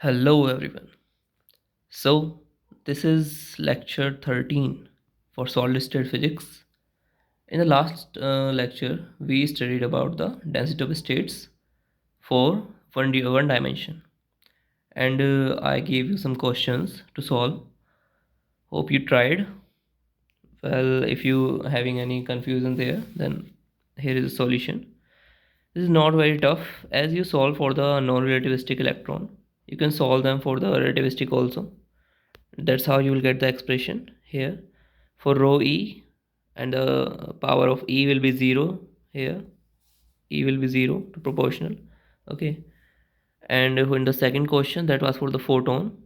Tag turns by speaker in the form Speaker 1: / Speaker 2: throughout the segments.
Speaker 1: Hello everyone. So, this is lecture 13 for solid state physics. In the last lecture, we studied about the density of states for one dimension, and I gave you some questions to solve. Hope you tried. Well, if you having any confusion there, then here is a solution. This is not very tough as you solve for the non-relativistic electron. You can solve them for the relativistic also. That's how you will get the expression here for rho e, and the power of e will be 0 here. E will be 0 to proportional. Okay, and in the second question, that was for the photon,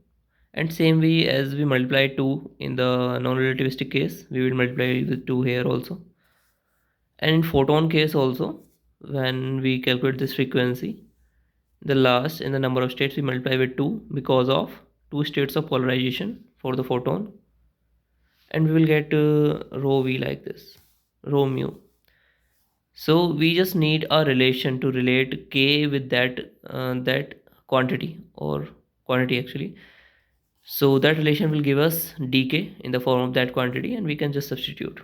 Speaker 1: and same way as we multiply 2 in the non-relativistic case, we will multiply with 2 here also. And in photon case also, when we calculate this frequency, the last in the number of states we multiply with 2 because of two states of polarization for the photon, and we will get rho v like this, rho mu. So we just need a relation to relate k with that quantity, or quantity actually. So that relation will give us dk in the form of that quantity, and we can just substitute.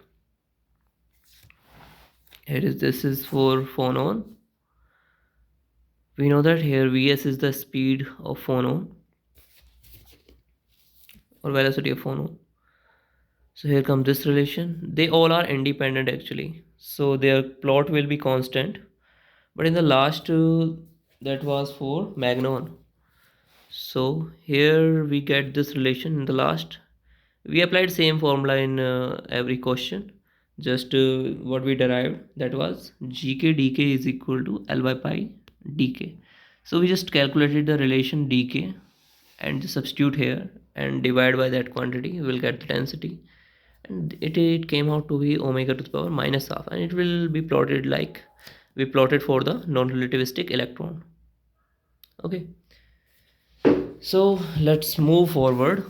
Speaker 1: Here is, this is for phonon. We know that here vs is the speed of phonon, or velocity of phonon. So here comes this relation. They all are independent actually, so their plot will be constant. But in the last that was for magnon. So here we get this relation in the last. We applied same formula in every question. Just what we derived, that was gk dk is equal to l by pi dk. So we just calculated the relation dk and substitute here and divide by that quantity. We will get the density, and it came out to be omega to the power minus half, and it will be plotted like we plotted for the non-relativistic electron. Okay, so let's move forward.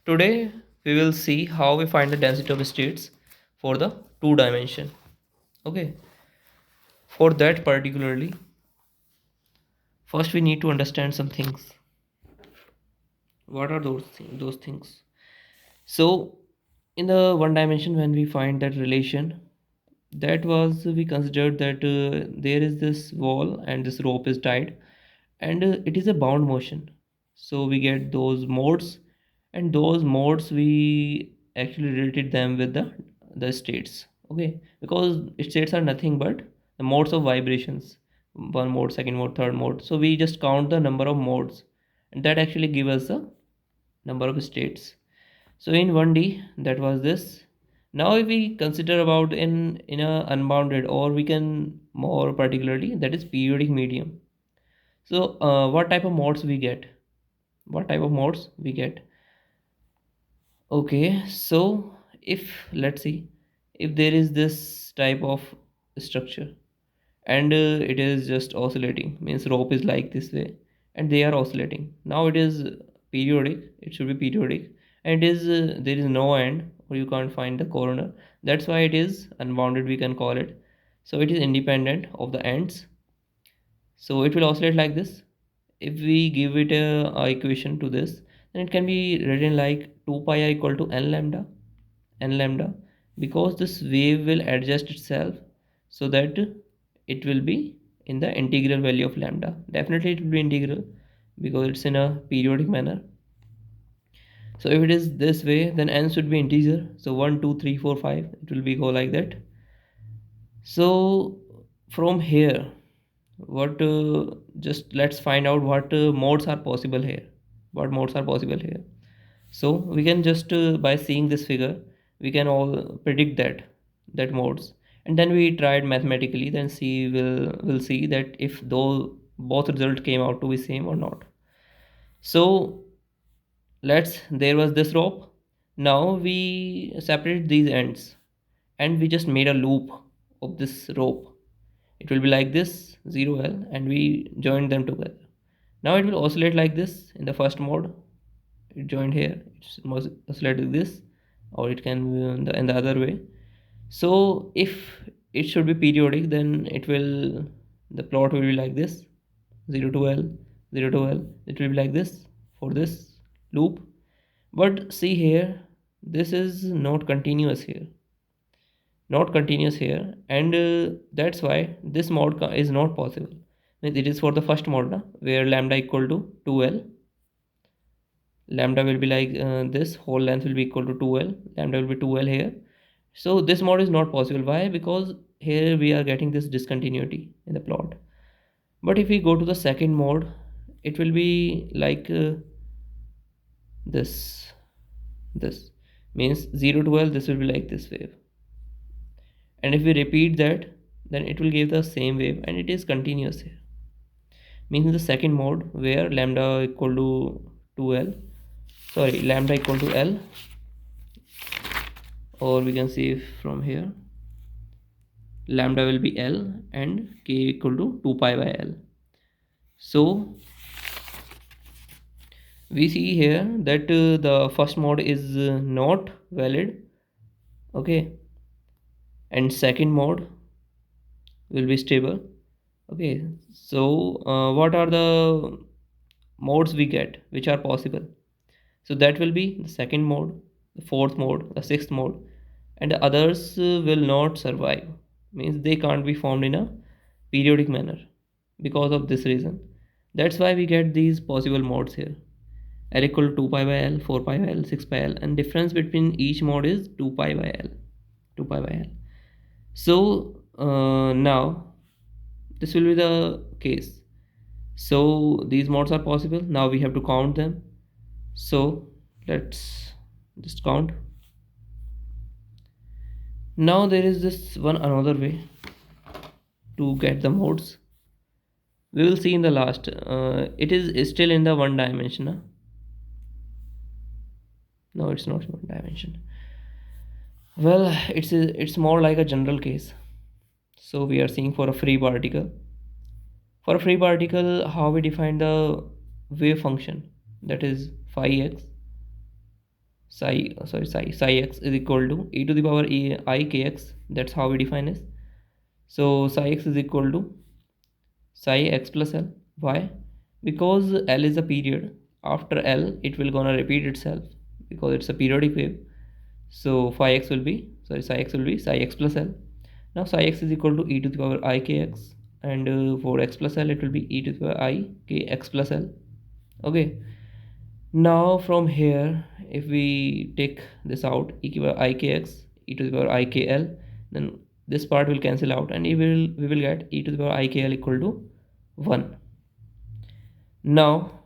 Speaker 1: Today we will see how we find the density of states for the two dimension. Okay, for that particularly, first we need to understand some things. What are those things? So in the one dimension, when we find that relation, that was we considered that there is this wall and this rope is tied, and it is a bound motion. So we get those modes, and those modes we actually related them with the states. Okay, because states are nothing but the modes of vibrations, one mode, second mode, third mode. So we just count the number of modes, and that actually give us the number of states. So in 1D, that was this. Now if we consider about in a unbounded, or we can more particularly, that is periodic medium. So what type of modes we get? What type of modes we get? Okay, so if let's see, if there is this type of structure, and it is just oscillating, means rope is like this way and they are oscillating. Now it is periodic, it should be periodic, and it is there is no end, or you can't find the corner. That's why it is unbounded, we can call it. So it is independent of the ends, so it will oscillate like this. If we give it a equation to this, then it can be written like 2 pi r equal to n lambda, because this wave will adjust itself so that it will be in the integral value of lambda. Definitely it will be integral because it's in a periodic manner. So if it is this way, then n should be integer. So 1 2 3 4 5, it will be go like that. So from here, what just let's find out what modes are possible here. What modes are possible here? So we can just by seeing this figure, we can all predict that modes, and then we tried mathematically, then see will see that if though both result came out to be same or not. So let's, there was this rope. Now we separate these ends, and we just made a loop of this rope. It will be like this, 0 l, and we joined them together. Now it will oscillate like this in the first mode. It joined here, it must oscillate like this, or it can be in the other way. So if it should be periodic, then it will, the plot will be like this, 0 to l, 0 to L, it will be like this for this loop. But see here, this is not continuous here, not continuous here, and that's why this mode is not possible. Means it is for the first mode na, where lambda equal to 2L. Lambda will be like this, whole length will be equal to 2L, lambda will be 2L here. So this mode is not possible. Why? Because here we are getting this discontinuity in the plot. But if we go to the second mode, it will be like this. This means 0 to L, this will be like this wave. And if we repeat that, then it will give the same wave, and it is continuous here. Means in the second mode where lambda equal to 2L, sorry, lambda equal to L, or we can see from here lambda will be L and k equal to 2 pi by L. So we see here that the first mode is not valid, okay, and second mode will be stable, okay. So what are the modes we get which are possible? So that will be the second mode, the fourth mode, the sixth mode, and the others will not survive. Means they can't be formed in a periodic manner because of this reason. That's why we get these possible modes here. L equal to 2 pi by L, 4 pi by L, 6 pi L, and difference between each mode is 2 pi by L. 2 pi by L. So now this will be the case. So these modes are possible. Now we have to count them. So let's just count. Now there is this one another way to get the modes. We will see in the last. It is still in the one dimension. Huh? No, it's not one dimension. Well, it's more like a general case. So we are seeing for a free particle. For a free particle, how we define the wave function, that is phi x psi x is equal to e to the power I kx. That's how we define this. So psi x is equal to psi x plus L. Why? Because L is a period. After L, it will gonna repeat itself because it's a periodic wave. So phi x will be psi x will be psi x plus L. Now psi x is equal to e to the power I kx, and for x plus L it will be e to the power I kx plus L. Okay. Now from here, if we take this out, e to the power I kx, e to the power I kl, then this part will cancel out, and we will get e to the power I kl equal to 1. Now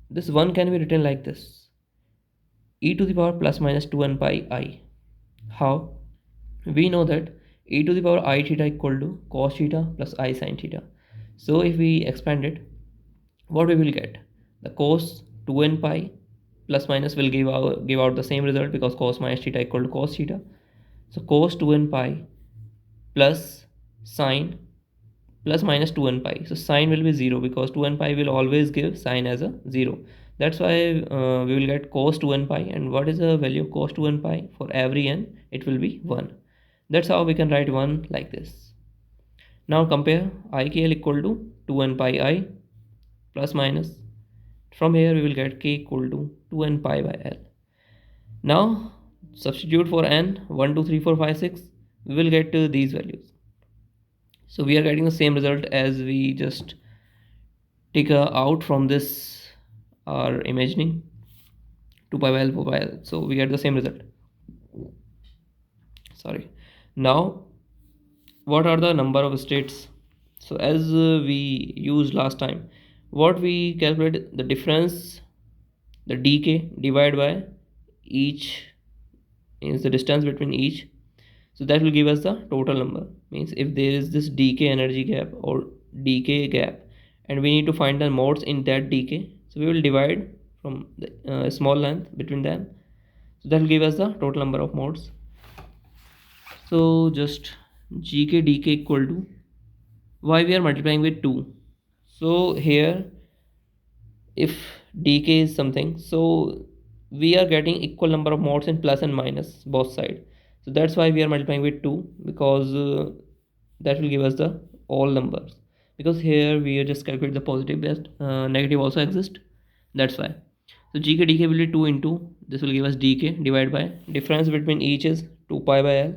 Speaker 1: this 1 can be written like this: e to the power plus minus 2n pi I. How? We know that e to the power I theta equal to cos theta plus I sin theta. So if we expand it, what we will get? The cos 2n pi plus minus will give out the same result, because cos minus theta equal to cos theta. So cos 2n pi plus sine plus minus 2n pi. So sine will be 0 because 2n pi will always give sine as a 0. That's why we will get cos 2n pi. And what is the value of cos 2n pi? For every n, it will be 1. That's how we can write 1 like this. Now compare ikl equal to 2n pi I plus minus. From here we will get k equal to 2n pi by L. Now substitute for n 1 2 3 4 5 6. We will get these values. So we are getting the same result as we just take out from this our imagining 2 pi by L 4 pi L. So we get the same result. Sorry. Now what are the number of states? So as we used last time, what we calculate, the difference, the dk divided by each is the distance between each. So that will give us the total number. Means if there is this dk energy gap or dk gap, and we need to find the modes in that dk, so we will divide from the small length between them. So that will give us the total number of modes. So just gk dk equal to, why we are multiplying with 2? So here if dk is something, so we are getting equal number of modes in plus and minus both sides. So that's why we are multiplying with 2, because that will give us the all numbers. because here we are just calculate the positive best, negative also exist. That's why. So gk dk will be 2 into this will give us dk divided by difference between each is 2 pi by l.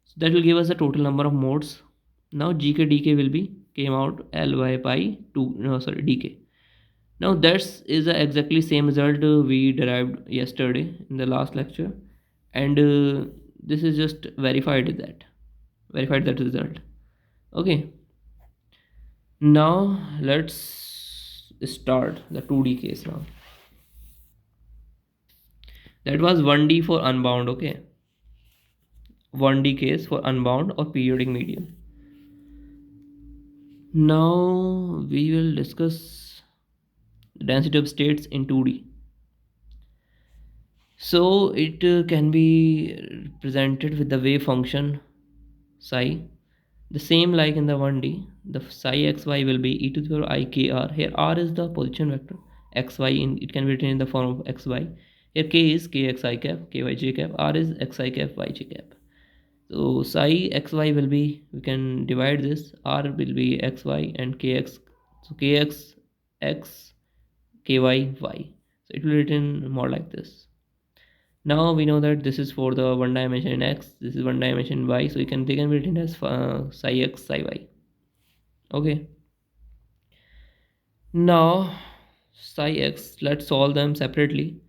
Speaker 1: So that will give us the total number of modes. Now gk dk will be came out l by pi 2, no sorry, dk. Now that's is the exactly same result we derived yesterday in the last lecture, and this is just verified that result. Okay, now let's start the 2D case now. That was 1D for unbound. Okay, 1D case for unbound or periodic medium. Now we will discuss the density of states in 2D. So it can be presented with the wave function psi, the same like in the 1D. The psi xy will be e to the power I k r. Here r is the position vector, xy in it can be written in the form of xy. Here k is kxi cap, ky j cap, r is xi cap, yj cap. So psi xy will be, we can divide this, r will be xy and kx, so kx x, ky y. So it will be written more like this. Now we know that this is for the one dimension in x, this is one dimension in y, so they can be written as psi x, psi y. Okay. Now psi x, let's solve them separately.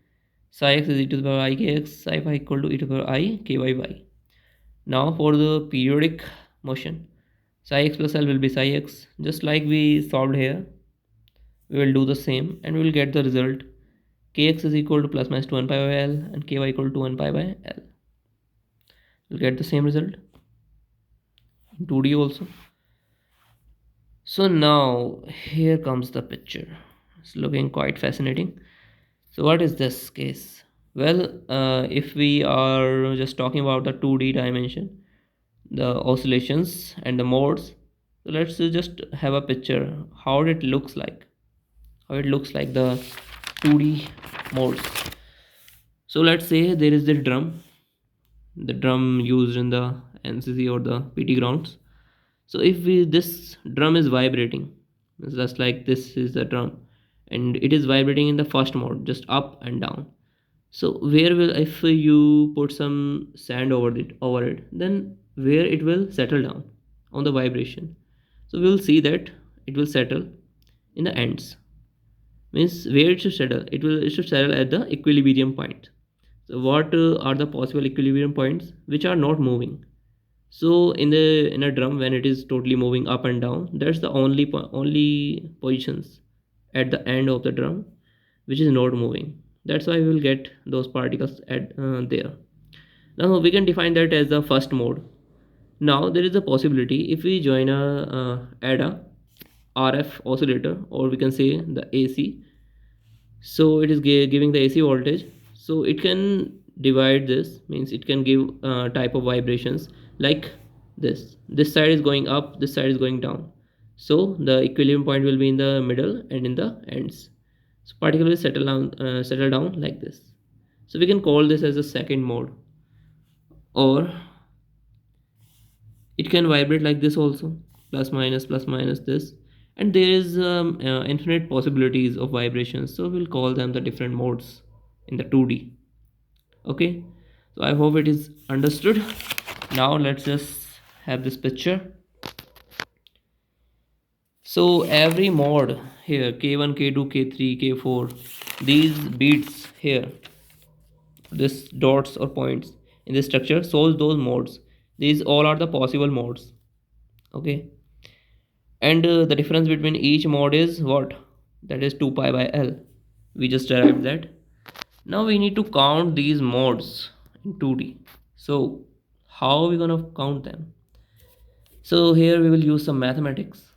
Speaker 1: Psi x is e to the power I kx, psi y equal to e to the power I ky y. Now for the periodic motion, psi x plus L will be psi x, just like we solved here. We will do the same and we will get the result. Kx is equal to plus minus 2 1 pi by L and ky equal to 1 pi by L. We'll get the same result in 2D also. So now here comes the picture. It's looking quite fascinating. So what is this case? Well, if we are just talking about the 2D dimension, the oscillations and the modes, so let's just have a picture how it looks like, the 2D modes. So let's say there is the drum used in the NCC or the PT grounds. So if this drum is vibrating, it's just like this is the drum and it is vibrating in the first mode, just up and down. So where will, if you put some sand over it, then where it will settle down on the vibration. So we will see that it will settle in the ends, means where it should settle, it should settle at the equilibrium point. So what are the possible equilibrium points which are not moving? So in a drum, when it is totally moving up and down, that's the only positions at the end of the drum which is not moving. That's why we will get those particles at there. Now we can define that as the first mode. Now there is a possibility, if we join a add a RF oscillator, or we can say the AC. So it is giving the AC voltage, so it can divide this, means it can give type of vibrations like this side is going up, this side is going down. So the equilibrium point will be in the middle and in the ends, so particularly settle down like this. So we can call this as a second mode, or it can vibrate like this also, plus minus this, and there is infinite possibilities of vibrations, so we'll call them the different modes in the 2D. Okay, so I hope it is understood. Now let's just have this picture. So every mode here, k1 k2 k3 k4, these beats here, this dots or points in this structure shows those modes. These all are the possible modes. Okay, and the difference between each mode is what? That is 2 pi by L. We just derived that. Now we need to count these modes in 2D. So how are we gonna count them? So here we will use some mathematics.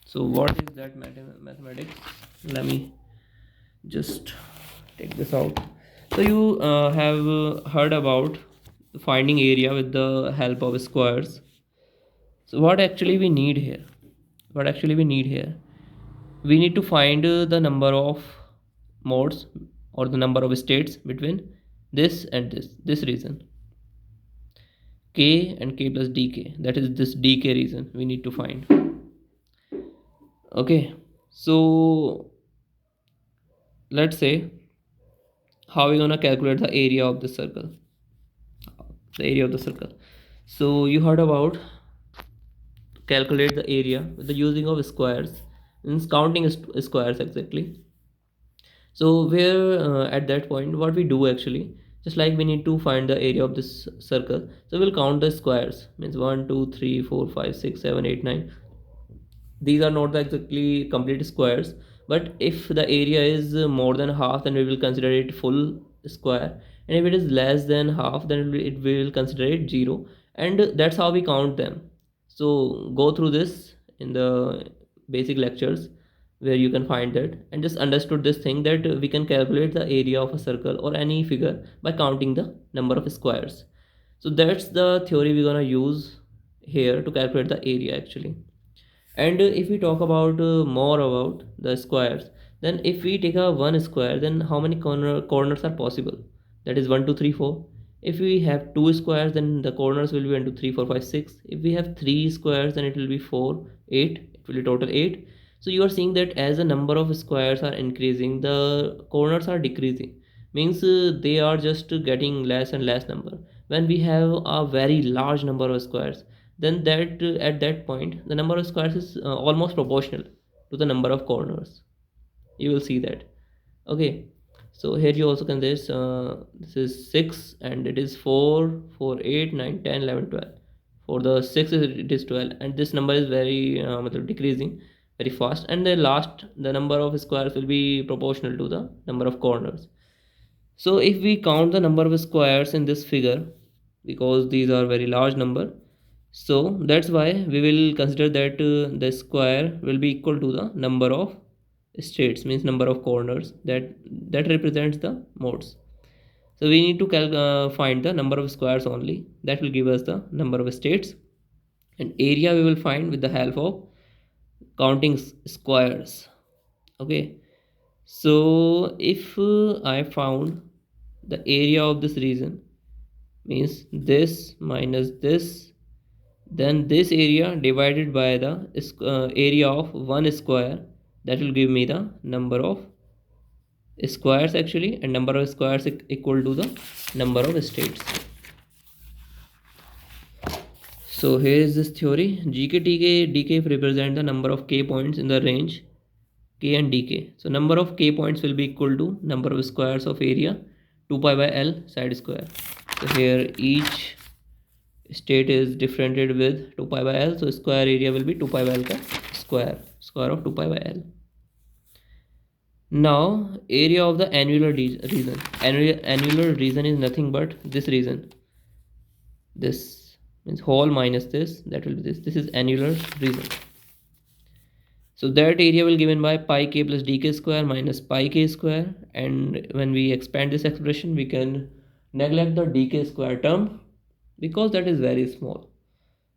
Speaker 1: So what is that mathematics? Let me just take this out. So you have heard about finding area with the help of squares. So what actually we need here? We need to find the number of modes or the number of states between this and this region, k and k plus dk, that is this dk region we need to find. Okay, so let's say how we gonna calculate the area of the circle. The area of the circle. So you heard about calculate the area with the using of squares, means counting squares exactly. So where at that point what we do actually, just like we need to find the area of this circle, so we'll count the squares, means 1 2 3 4 5 6 7 8 9. These are not exactly complete squares, but if the area is more than half, then we will consider it full square, and if it is less than half, then we will consider it zero. And that's how we count them. So go through this in the basic lectures where you can find that, and just understood this thing that we can calculate the area of a circle or any figure by counting the number of squares. So that's the theory we're gonna use here to calculate the area actually. And if we talk about more about the squares, then if we take a one square, then how many corners are possible? That is 1 2 3 4. If we have two squares, then the corners will be 1 2 3 4 5 6. If we have three squares, then it will be 4 8. It will be total 8. So you are seeing that as the number of squares are increasing, the corners are decreasing, means they are just getting less and less number. When we have a very large number of squares, then that at that point the number of squares is almost proportional to the number of corners. You will see that. Okay, so here you also can this is 6, and it is 4 4 8 9 10 11 12. For the 6 it is 12, and this number is very decreasing very fast, and the last the number of squares will be proportional to the number of corners. So if we count the number of squares in this figure, because these are very large number, so that's why we will consider that the square will be equal to the number of states, means number of corners that represents the modes. So we need to find the number of squares only, that will give us the number of states, and area we will find with the help of counting squares. Okay, so if I found the area of this region, means this minus this, then this area divided by the area of one square, that will give me the number of squares actually, and number of squares equal to the number of states. So here is this theory: gk tk dk represent the number of k points in the range k and dk. So number of k points will be equal to number of squares of area 2 pi by l side square. So here each state is differentiated with 2 pi by l, so square area will be 2 pi by l ka square of 2 pi by l. Now area of the annular region. Annular region is nothing but this region. This means whole minus this, that will be this is annular region. So that area will given by pi k plus dk square minus pi k square, and when we expand this expression we can neglect the dk square term because that is very small.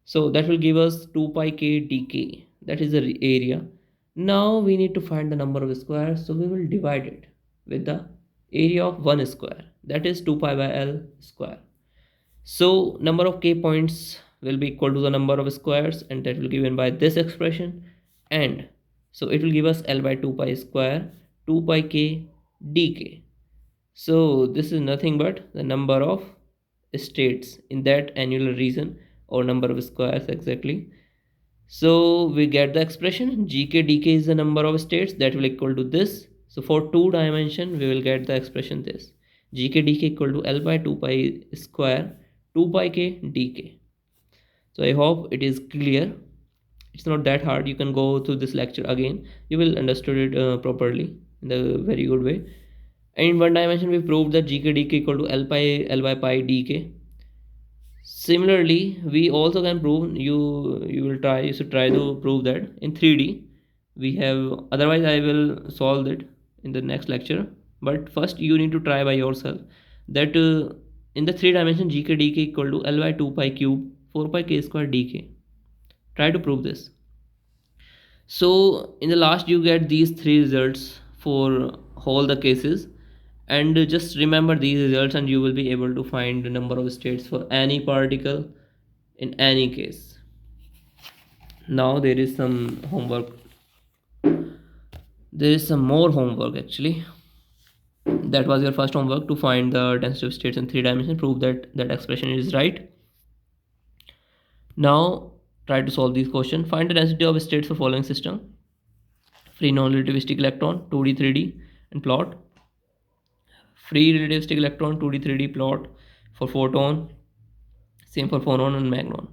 Speaker 1: So that will give us 2 pi k dk, that is the area. Now we need to find the number of squares, so we will divide it with the area of one square, that is 2 pi by l square. So number of k points will be equal to the number of squares, and that will be given by this expression, and so it will give us l by 2 pi square 2 pi k dk. So this is nothing but the number of states in that annular region, or number of squares exactly. So we get the expression gk dk is the number of states, that will equal to this. So for two dimension we will get the expression this: gk dk equal to l by 2 pi square 2 pi k dk. So I hope it is clear. It's not that hard. You can go through this lecture again, you will understood it properly in a very good way. And in one dimension we proved that gk dk equal to l by pi dk. Similarly we also can prove, you should try to prove that in 3D we have. Otherwise I will solve it in the next lecture, but first you need to try by yourself that in the three dimension gk dk equal to l by 2 pi cube 4 pi k square dk. Try to prove this. So in the last you get these three results for all the cases, and just remember these results and you will be able to find the number of states for any particle in any case. Now there is some homework There is some more homework actually. That was your first homework, to find the density of states in three dimensions. Prove that that expression is right. Now try to solve these questions. Find the density of states for following system: free non-relativistic electron, 2D, 3D, and plot. Free relativistic electron, 2D, 3D, plot. For photon, same for phonon and magnon.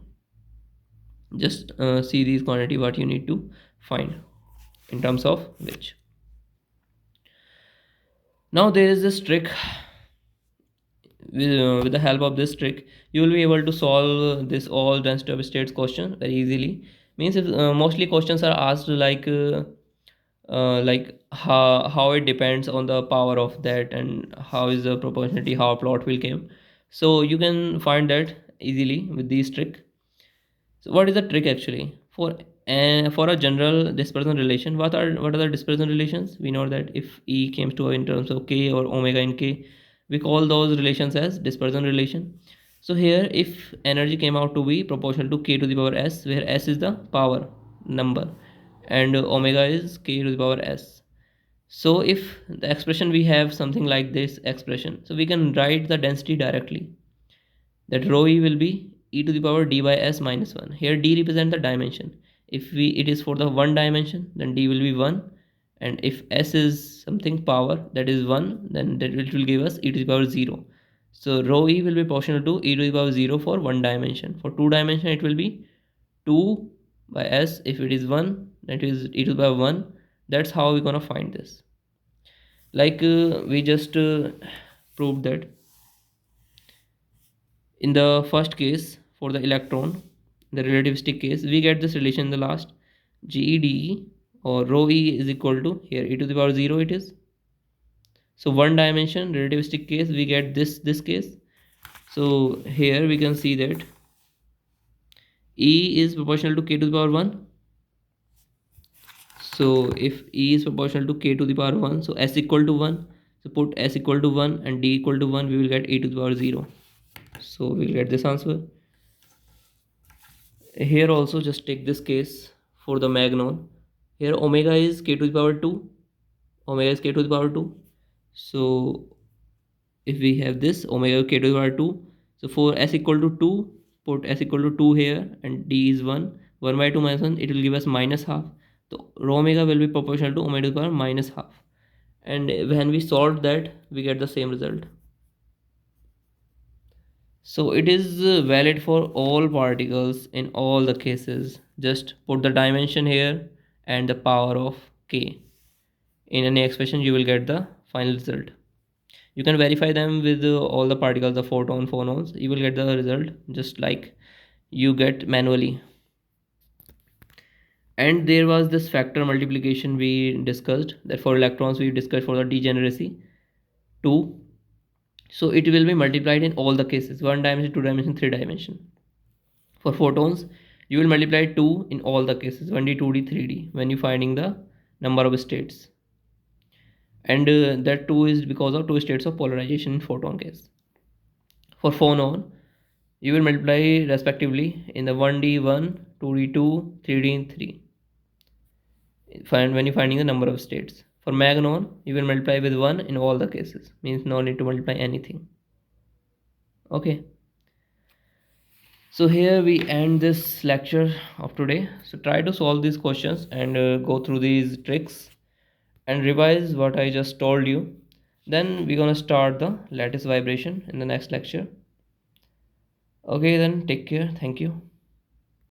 Speaker 1: Just see these quantity what you need to find in terms of which. Now there is this trick. With the help of this trick, you will be able to solve this all density of states question very easily. Means if mostly questions are asked like how it depends on the power of that, and how is the proportionality, how a plot will came. So you can find that easily with this trick. So what is the trick actually? For a general dispersion relation, what are the dispersion relations? We know that if E comes to in terms of k or omega in k, we call those relations as dispersion relation. So here, if energy came out to be proportional to k to the power s, where s is the power number and omega is k to the power s. So if the expression we have something like this expression, so we can write the density directly, that rho e will be e to the power d by s minus 1. Here d represents the dimension. If we it is for the one dimension, then d will be 1, and if s is something power that is 1, then that it will give us e to the power 0. So rho e will be proportional to e to the power 0 for one dimension. For two dimension it will be 2 by s. If it is 1, that is e to the power 1. That's how we're gonna find this. Like we just proved that in the first case, for the electron, the relativistic case, we get this relation in the last: GEDE, or rho e is equal to, here e to the power 0 it is. So one dimension relativistic case, we get this case. So here we can see that E is proportional to k to the power 1. So if E is proportional to k to the power 1, so s equal to 1. So put s equal to 1 and d equal to 1, we will get e to the power 0. So we'll get this answer. Here also just take this case for the magnon. Here omega is k to the power 2. Omega is k to the power 2. So if we have this omega k to the power 2, so for s equal to 2, put s equal to 2 here, and d is 1. 1 by 2 minus 1, it will give us minus half. So rho omega will be proportional to omega to the power minus half. And when we solve that, we get the same result. So it is valid for all particles in all the cases. Just put the dimension here and the power of k. In any expression, you will get the final result. You can verify them with all the particles, the photon, phonons. You will get the result just like you get manually. And there was this factor multiplication we discussed, that for electrons we discussed for the degeneracy 2. So it will be multiplied in all the cases: one dimension, two dimension, three dimension. For photons, you will multiply 2 in all the cases: 1d, 2d, 3d, when you finding the number of states. And that 2 is because of two states of polarization in photon case. For phonon, you will multiply respectively in the 1d 1, 2d 2, 3d 3. Find when you're finding the number of states. For magnon, you will multiply with 1 in all the cases. Means no need to multiply anything. Okay. So here we end this lecture of today. So try to solve these questions and go through these tricks and revise what I just told you. Then we're gonna start the lattice vibration in the next lecture. Okay, then take care. Thank you.